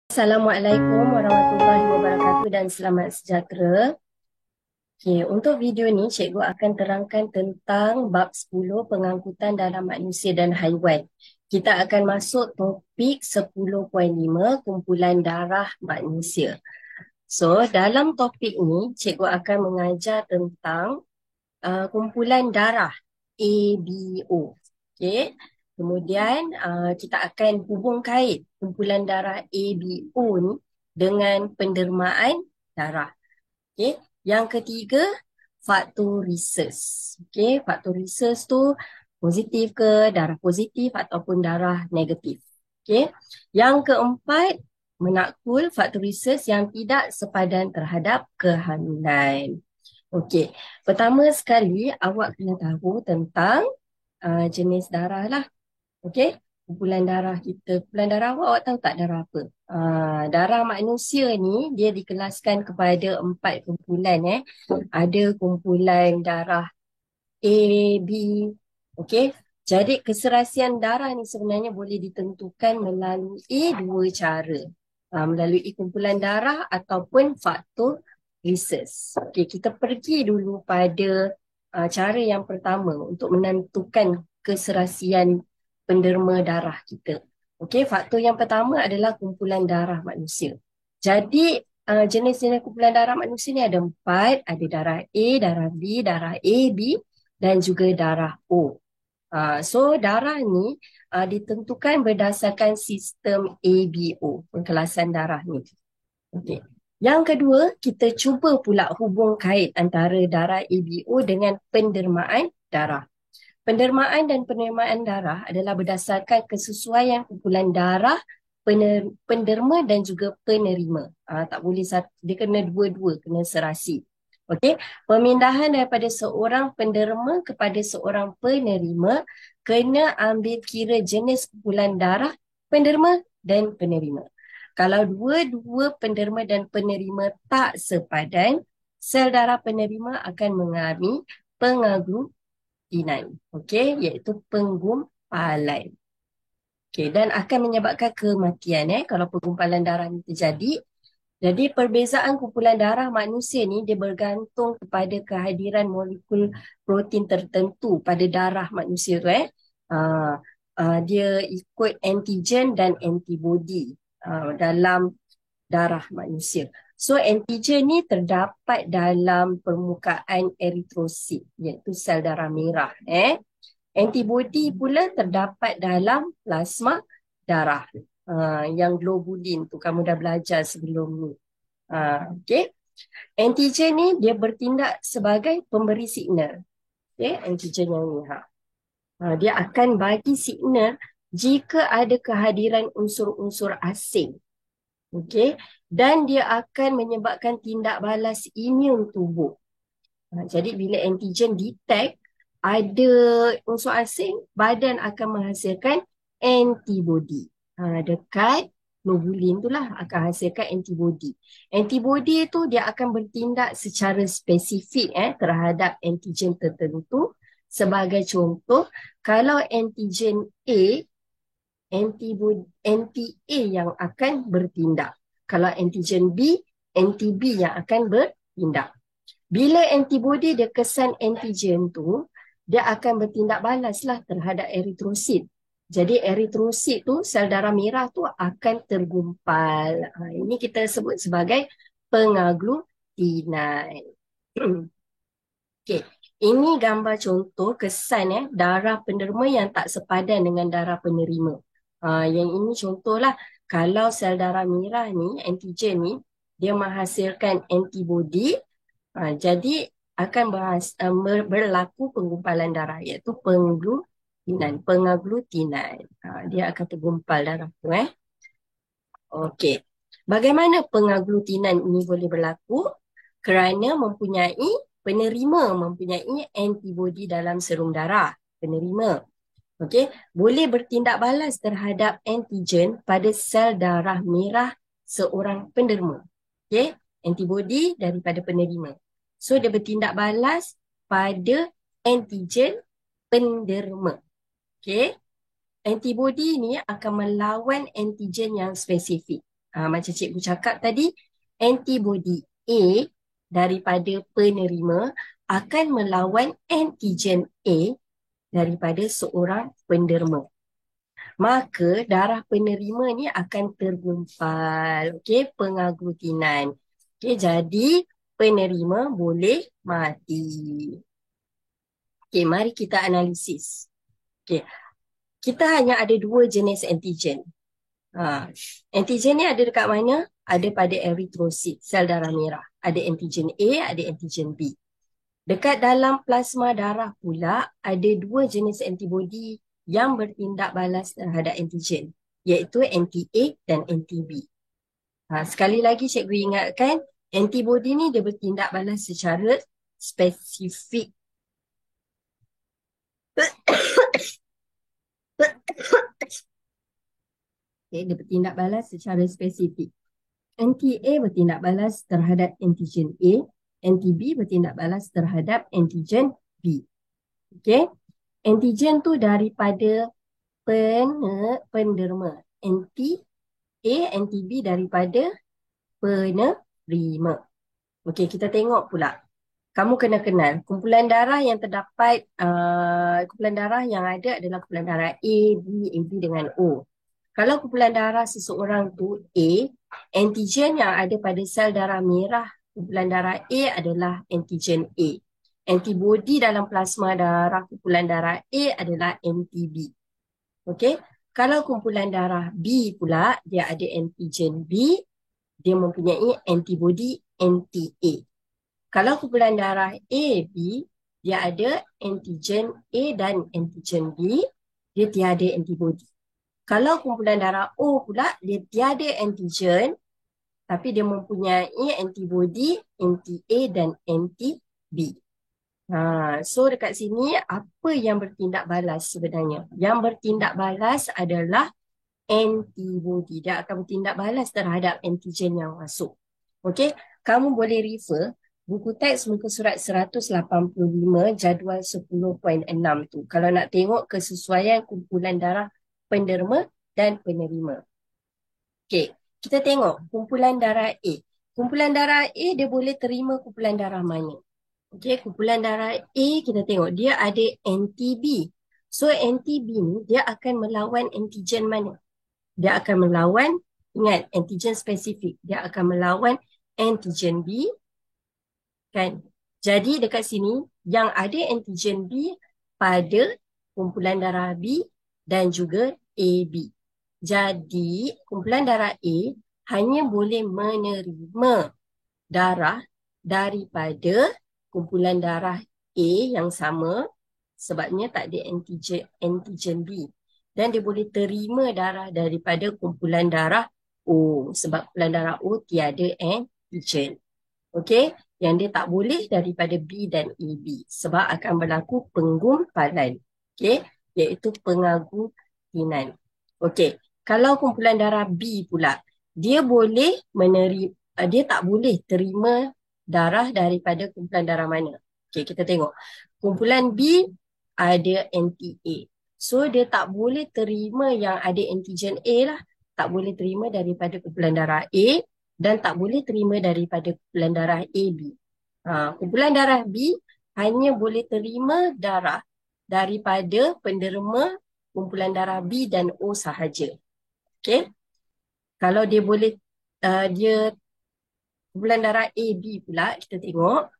Assalamualaikum warahmatullahi wabarakatuh dan selamat sejahtera. Okey, untuk video ni cikgu akan terangkan tentang bab 10 pengangkutan darah manusia dan haiwan. Kita akan masuk topik 10.5 kumpulan darah manusia. So, dalam topik ni cikgu akan mengajar tentang kumpulan darah ABO. Okey. Kemudian kita akan hubung kait kumpulan darah ABO ni dengan pendermaan darah. Okey. Yang ketiga, faktor research. Okey, faktor research tu positif ke, darah positif ataupun darah negatif. Okey. Yang keempat, menakul faktor research yang tidak sepadan terhadap kehamilan. Okey, pertama sekali awak kena tahu tentang jenis darah lah. Okey, kumpulan darah kita. Kumpulan darah awak tahu tak darah apa? Darah manusia ni dia dikelaskan kepada 4 kumpulan. Ada kumpulan darah A, B. Okey, jadi keserasian darah ni sebenarnya boleh ditentukan melalui dua cara. Melalui kumpulan darah ataupun faktor research. Okey, kita pergi dulu pada cara yang pertama untuk menentukan keserasian penderma darah kita. Okey, faktor yang pertama adalah kumpulan darah manusia. Jadi jenis-jenis kumpulan darah manusia ni ada 4, ada darah A, darah B, darah AB dan juga darah O. So darah ni ditentukan berdasarkan sistem ABO, pengkelasan darah ni. Okay. Yang kedua, kita cuba pula hubung kait antara darah ABO dengan pendermaan darah. Pendermaan dan penerimaan darah adalah berdasarkan kesesuaian kumpulan darah penderma dan juga penerima. Tak boleh dia kena dua-dua, kena serasi. Okey, pemindahan daripada seorang penderma kepada seorang penerima kena ambil kira jenis kumpulan darah penderma dan penerima. Kalau dua-dua penderma dan penerima tak sepadan, sel darah penerima akan mengalami pengaglutinan, okey, iaitu penggumpalan. Okey, dan akan menyebabkan kematian kalau penggumpalan darah ini terjadi. Jadi perbezaan kumpulan darah manusia ni dia bergantung kepada kehadiran molekul protein tertentu pada darah manusia tu dia ikut antigen dan antibody dalam darah manusia. So antigen ni terdapat dalam permukaan eritrosit iaitu sel darah merah. Antibody pula terdapat dalam plasma darah. Yang globulin tu kamu dah belajar sebelum ni. Okay. Antigen ni dia bertindak sebagai pemberi signal. Okay. Antigen yang ni. Dia akan bagi signal jika ada kehadiran unsur-unsur asing. Okay. Dan dia akan menyebabkan tindak balas imun tubuh. Jadi bila antigen detect ada unsur asing, badan akan menghasilkan antibody. Dekat globulin itulah akan hasilkan antibody. Antibody itu dia akan bertindak secara spesifik terhadap antigen tertentu. Sebagai contoh, kalau antigen A, anti-A yang akan bertindak. Kalau antigen B, anti-B yang akan bertindak. Bila antibody dia kesan antigen tu, dia akan bertindak balaslah terhadap eritrosit. Jadi eritrosit tu, sel darah merah tu akan tergumpal. Ini kita sebut sebagai pengaglutinan. Okay. Ini gambar contoh kesan darah penderma yang tak sepadan dengan darah penerima. Yang ini contohlah, kalau sel darah merah ni, antigen ni, dia menghasilkan antibody, jadi akan berlaku penggumpalan darah iaitu pengaglutinan. Dia akan tergumpal darah tu. Okey. Bagaimana pengaglutinan ini boleh berlaku? Kerana penerima mempunyai antibody dalam serum darah. Penerima. Okey, boleh bertindak balas terhadap antigen pada sel darah merah seorang penderma. Okey, antibody daripada penerima. So dia bertindak balas pada antigen penderma. Okey, antibody ni akan melawan antigen yang spesifik. Macam cikgu cakap tadi, antibody A daripada penerima akan melawan antigen A daripada seorang penderma. Maka darah penerima ni akan tergumpal. Okey, pengaglutinan. Okey, jadi penerima boleh mati. Okey, mari kita analisis. Okey, kita hanya ada dua jenis antigen. Antigen ni ada dekat mana? Ada pada eritrosit, sel darah merah. Ada antigen A, ada antigen B. Dekat dalam plasma darah pula, ada dua jenis antibodi yang bertindak balas terhadap antigen, iaitu anti-A dan anti-B. Sekali lagi cikgu ingatkan, antibodi ni dia bertindak balas secara spesifik. Okay, dia bertindak balas secara spesifik. Anti-A bertindak balas terhadap antigen A, anti-B bertindak balas terhadap antigen B. Okay, antigen tu daripada penderma. Anti-A, anti-B daripada penerima. Okey, kita tengok pula. Kamu kena kenal kumpulan darah yang terdapat, kumpulan darah yang ada adalah kumpulan darah A, B, AB dengan O. Kalau kumpulan darah seseorang tu A, antigen yang ada pada sel darah merah kumpulan darah A adalah antigen A. Antibodi dalam plasma darah kumpulan darah A adalah anti-B. Okey, kalau kumpulan darah B pula, dia ada antigen B, dia mempunyai antibodi anti-A. Kalau kumpulan darah AB, dia ada antigen A dan antigen B, dia tiada antibodi. Kalau kumpulan darah O pula, dia tiada antigen, tapi dia mempunyai antibodi anti-A dan anti-B. So dekat sini, apa yang bertindak balas sebenarnya? Yang bertindak balas adalah antibodi. Dia akan bertindak balas terhadap antigen yang masuk. Okey, kamu boleh refer buku teks muka surat 185 jadual 10.6 tu. Kalau nak tengok kesesuaian kumpulan darah penderma dan penerima. Okey, kita tengok kumpulan darah A. Kumpulan darah A dia boleh terima kumpulan darah mana? Okey, kumpulan darah A kita tengok dia ada anti-B. So anti-B ni dia akan melawan antigen mana? Dia akan melawan, ingat antigen spesifik, dia akan melawan antigen B, kan? Jadi dekat sini yang ada antigen B pada kumpulan darah B dan juga AB. Jadi kumpulan darah A hanya boleh menerima darah daripada kumpulan darah A yang sama, sebabnya tak ada antigen B. Dan dia boleh terima darah daripada kumpulan darah O, sebab kumpulan darah O tiada antigen. Okey, yang dia tak boleh daripada B dan AB sebab akan berlaku penggumpalan. Okey, iaitu pengaglutinan. Okey, kalau kumpulan darah B pula, dia boleh menerima, dia tak boleh terima darah daripada kumpulan darah mana. Okey, kita tengok. Kumpulan B ada anti-A. So dia tak boleh terima yang ada antigen A lah. Tak boleh terima daripada kumpulan darah A dan tak boleh terima daripada kumpulan darah AB. Kumpulan darah B hanya boleh terima darah daripada penderma kumpulan darah B dan O sahaja. Okey. Kalau dia boleh, dia kumpulan darah AB pula, kita tengok.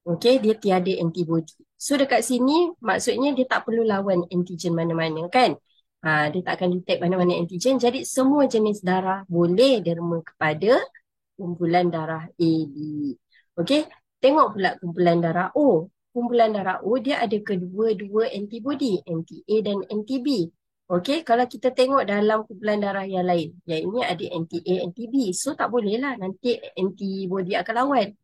Okey, dia tiada antibodi. So dekat sini maksudnya dia tak perlu lawan antigen mana-mana kan? Dia tak akan detect mana-mana antigen. Jadi semua jenis darah boleh derma kepada kumpulan darah AB. Okey, tengok pula kumpulan darah O. Kumpulan darah O dia ada kedua-dua antibodi, anti-A dan anti-B. Okey, kalau kita tengok dalam kumpulan darah yang lain, yang ini ada anti-A, anti-B. So tak bolehlah nanti antibodi akan lawan.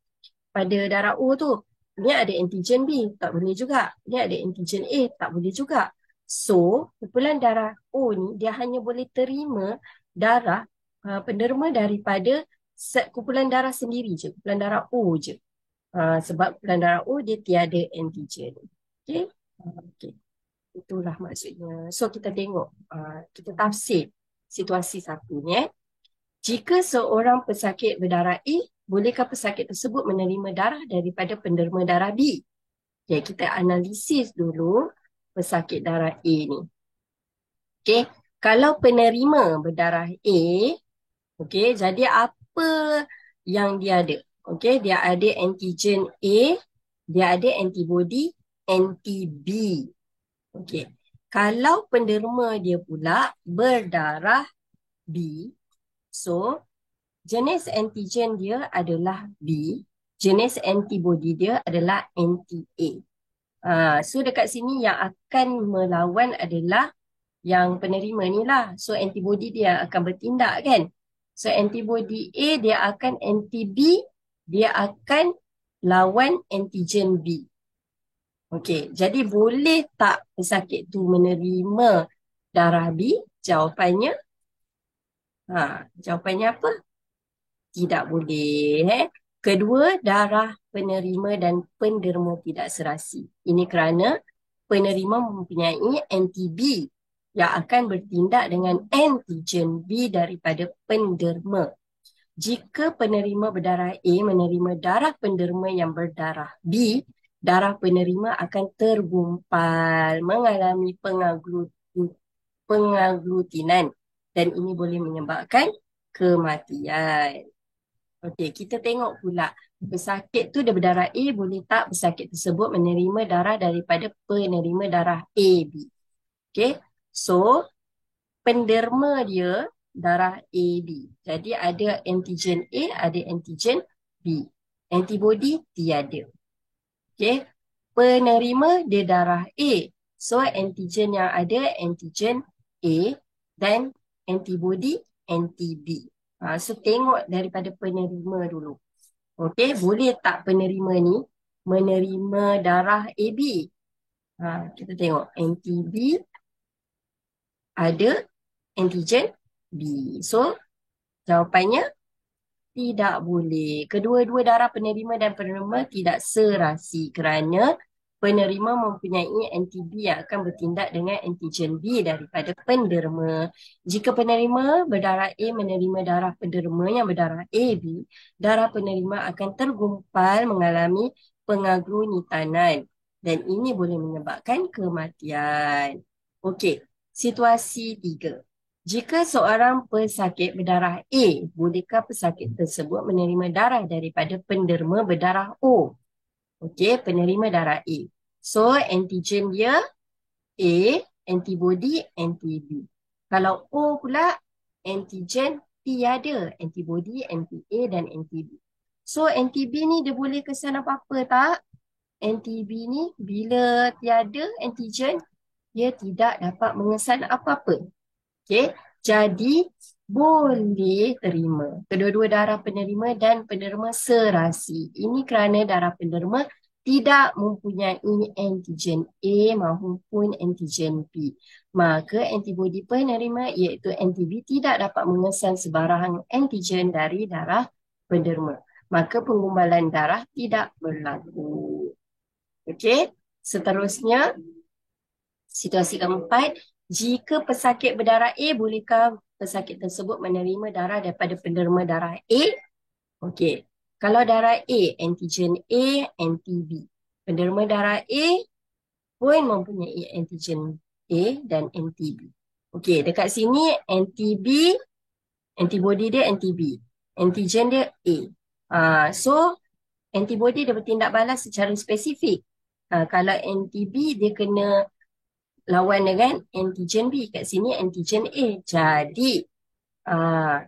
Pada darah O tu, ni ada antigen B, tak boleh juga. Ni ada antigen A, tak boleh juga. So, kumpulan darah O ni dia hanya boleh terima darah penderma daripada kumpulan darah sendiri je, kumpulan darah O je. Sebab kumpulan darah O dia tiada antigen. Okey? Okey. Itulah maksudnya. So kita tengok, kita tafsir situasi satu ni. Jika seorang pesakit berdarah A, bolehkah pesakit tersebut menerima darah daripada penderma darah B? Okay, kita analisis dulu pesakit darah A ni. Okay, kalau penerima berdarah A, okay, jadi apa yang dia ada? Okay, dia ada antigen A, dia ada antibody anti-B. Okay, kalau penderma dia pula berdarah B, so jenis antigen dia adalah B, jenis antibody dia adalah anti-A. So dekat sini yang akan melawan adalah yang penerima ni lah. So antibody dia akan bertindak kan. So antibody A dia akan anti-B, dia akan lawan antigen B. Okey, jadi boleh tak pesakit tu menerima darah B? Jawapannya, jawapannya apa? Tidak boleh. Kedua, darah penerima dan penderma tidak serasi. Ini kerana penerima mempunyai anti-B yang akan bertindak dengan antigen B daripada penderma. Jika penerima berdarah A menerima darah penderma yang berdarah B, darah penerima akan tergumpal, mengalami pengaglutinan dan ini boleh menyebabkan kematian. Okey, kita tengok pula pesakit tu dia berdarah A, boleh tak pesakit tersebut menerima darah daripada penerima darah AB? Okey, so penderma dia darah AB. Jadi ada antigen A, ada antigen B. Antibody tiada. Okey, penerima dia darah A. So antigen yang ada antigen A dan antibody anti-B. So tengok daripada penerima dulu. Okey, boleh tak penerima ni menerima darah AB? Kita tengok anti-B ada antigen B. So jawapannya tidak boleh. Kedua-dua darah penerima dan penerima tidak serasi kerana penerima mempunyai anti-B yang akan bertindak dengan antigen B daripada penderma. Jika penerima berdarah A menerima darah penderma yang berdarah AB, darah penerima akan tergumpal mengalami pengaglutinanan dan ini boleh menyebabkan kematian. Okey, situasi 3. Jika seorang pesakit berdarah A, bolehkah pesakit tersebut menerima darah daripada penderma berdarah O? Okey, penerima darah A. So, antigen dia A, antibody anti-B. Kalau O pula, antigen tiada, antibody anti-A dan anti-B. So, anti-B ni dia boleh kesan apa-apa tak? Anti-B ni bila tiada antigen, dia tidak dapat mengesan apa-apa. Okey, jadi boleh terima. Kedua-dua darah penerima dan penderma serasi. Ini kerana darah penderma tidak mempunyai antigen A maupun antigen B. Maka antibody penerima iaitu anti-B tidak dapat mengesan sebarang antigen dari darah penderma. Maka pengumbalan darah tidak berlaku. Okey, seterusnya situasi keempat, jika pesakit berdarah A, bolehkah pesakit tersebut menerima darah daripada penderma darah A? Okey, kalau darah A, antigen A, anti-B. Penderma darah A pun mempunyai antigen A dan anti-B. Okey, dekat sini anti-B, antibody dia anti-B. Antigen dia A. So, antibody dia bertindak balas secara spesifik. Kalau anti-B, dia kena lawan dengan antigen B. Kat sini antigen A. Jadi,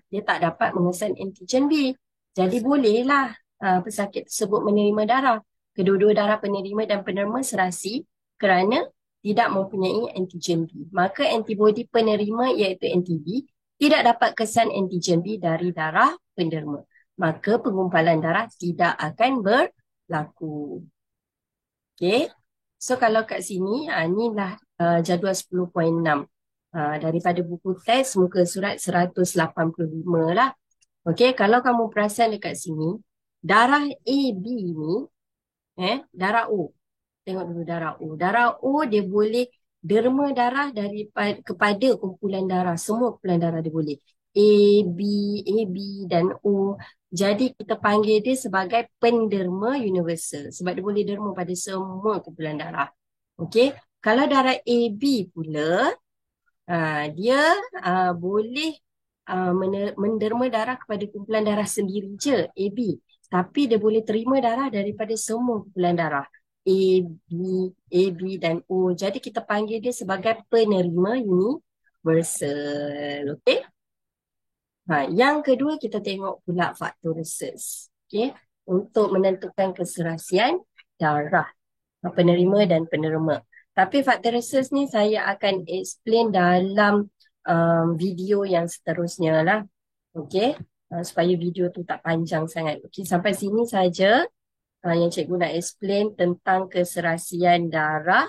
dia tak dapat mengesan antigen B. Jadi, bolehlah pesakit tersebut menerima darah. Kedua-dua darah penerima dan penerima serasi kerana tidak mempunyai antigen B. Maka antibody penerima iaitu anti-B tidak dapat kesan antigen B dari darah penderma. Maka penggumpalan darah tidak akan berlaku. Okay. So kalau kat sini, inilah jadual 10.6 daripada buku teks muka surat 185 lah. Okay, kalau kamu perasan dekat sini, darah AB ni, darah O. Tengok dulu darah O. Darah O dia boleh derma darah kepada kumpulan darah. Semua kumpulan darah dia boleh. AB, AB dan O. Jadi kita panggil dia sebagai penderma universal sebab dia boleh derma pada semua kumpulan darah. Okey. Kalau darah AB pula, dia boleh menderma darah kepada kumpulan darah sendiri je, AB. Tapi dia boleh terima darah daripada semua kumpulan darah. AB, AB dan O. Jadi kita panggil dia sebagai penerima universal. Okey? Yang kedua kita tengok pula faktor reses. Okay? Untuk menentukan keserasian darah penerima dan penerima. Tapi faktor reses ni saya akan explain dalam video yang seterusnya lah. Okay? Supaya video tu tak panjang sangat. Okay, sampai sini saja yang cikgu nak explain tentang keserasian darah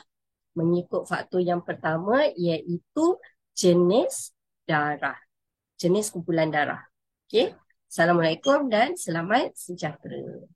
mengikut faktor yang pertama iaitu jenis darah. Jenis kumpulan darah. Okey. Assalamualaikum dan selamat sejahtera.